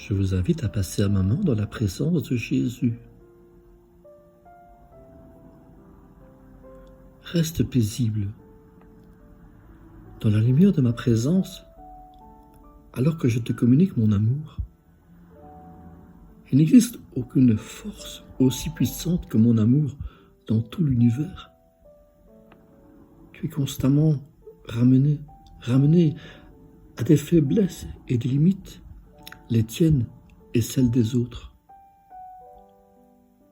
Je vous invite à passer un moment dans la présence de Jésus. Reste paisible dans la lumière de ma présence alors que je te communique mon amour. Il n'existe aucune force aussi puissante que mon amour dans tout l'univers. Tu es constamment ramené à des faiblesses et des limites, les tiennes et celles des autres.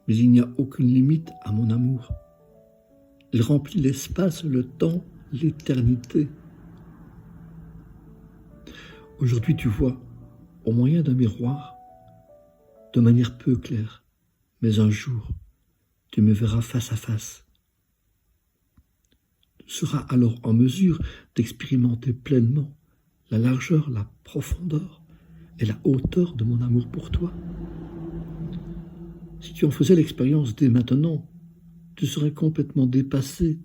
Mais il n'y a aucune limite à mon amour. Il remplit l'espace, le temps, l'éternité. Aujourd'hui, tu vois, au moyen d'un miroir, de manière peu claire, mais un jour, tu me verras face à face. Tu seras alors en mesure d'expérimenter pleinement la largeur, la profondeur et la hauteur de mon amour pour toi. Si tu en faisais l'expérience dès maintenant, tu serais complètement dépassé,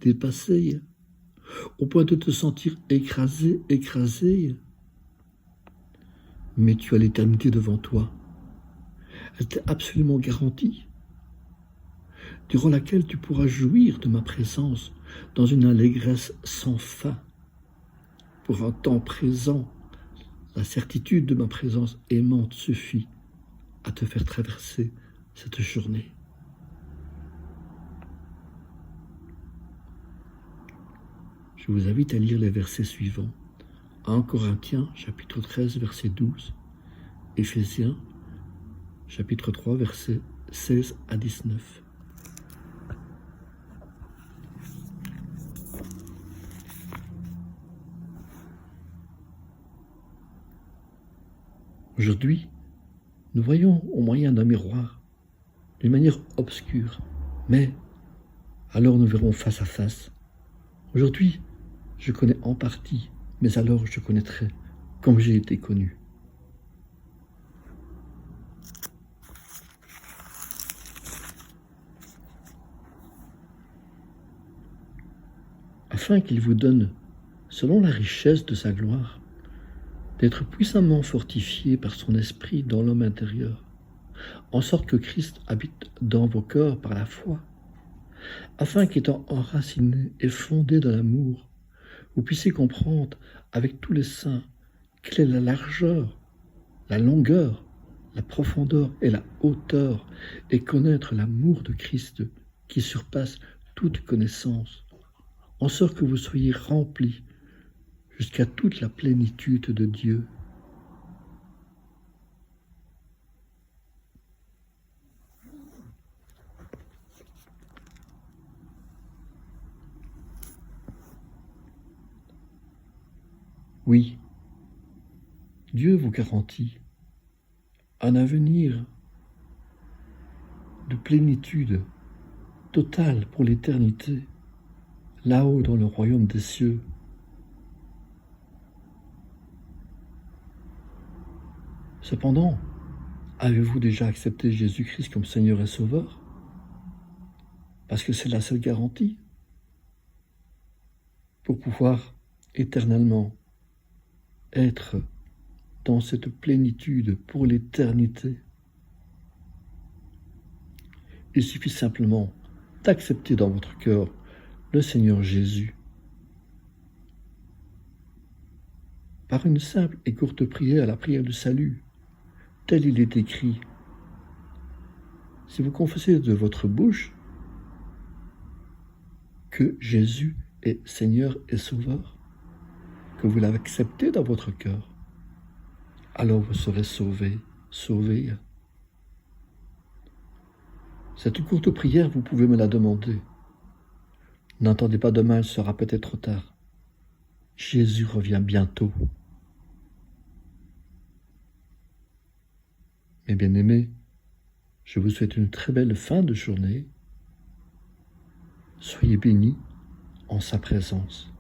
au point de te sentir écrasé. Mais tu as l'éternité devant toi. Elle t'est absolument garantie, durant laquelle tu pourras jouir de ma présence dans une allégresse sans fin. Pour un temps présent, la certitude de ma présence aimante suffit à te faire traverser cette journée. Je vous invite à lire les versets suivants. 1 Corinthiens, chapitre 13, verset 12. Éphésiens, chapitre 3, versets 16 à 19. Aujourd'hui, nous voyons au moyen d'un miroir, d'une manière obscure, mais alors nous verrons face à face. Aujourd'hui, je connais en partie, mais alors je connaîtrai comme j'ai été connu. Afin qu'il vous donne, selon la richesse de sa gloire, d'être puissamment fortifié par son esprit dans l'homme intérieur, en sorte que Christ habite dans vos cœurs par la foi, afin qu'étant enraciné et fondé dans l'amour, vous puissiez comprendre avec tous les saints quelle est la largeur, la longueur, la profondeur et la hauteur, et connaître l'amour de Christ qui surpasse toute connaissance, en sorte que vous soyez remplis jusqu'à toute la plénitude de Dieu. Oui, Dieu vous garantit un avenir de plénitude totale pour l'éternité, là-haut dans le royaume des cieux. Cependant, avez-vous déjà accepté Jésus-Christ comme Seigneur et Sauveur? Parce que c'est la seule garantie pour pouvoir éternellement être dans cette plénitude pour l'éternité. Il suffit simplement d'accepter dans votre cœur le Seigneur Jésus. Par une simple et courte prière, la prière du salut, tel il est écrit. Si vous confessez de votre bouche que Jésus est Seigneur et Sauveur, que vous l'avez accepté dans votre cœur, alors vous serez sauvés. Cette courte prière, vous pouvez me la demander. N'attendez pas demain, il sera peut-être trop tard. Jésus revient bientôt. Mes bien-aimés, je vous souhaite une très belle fin de journée. Soyez bénis en sa présence.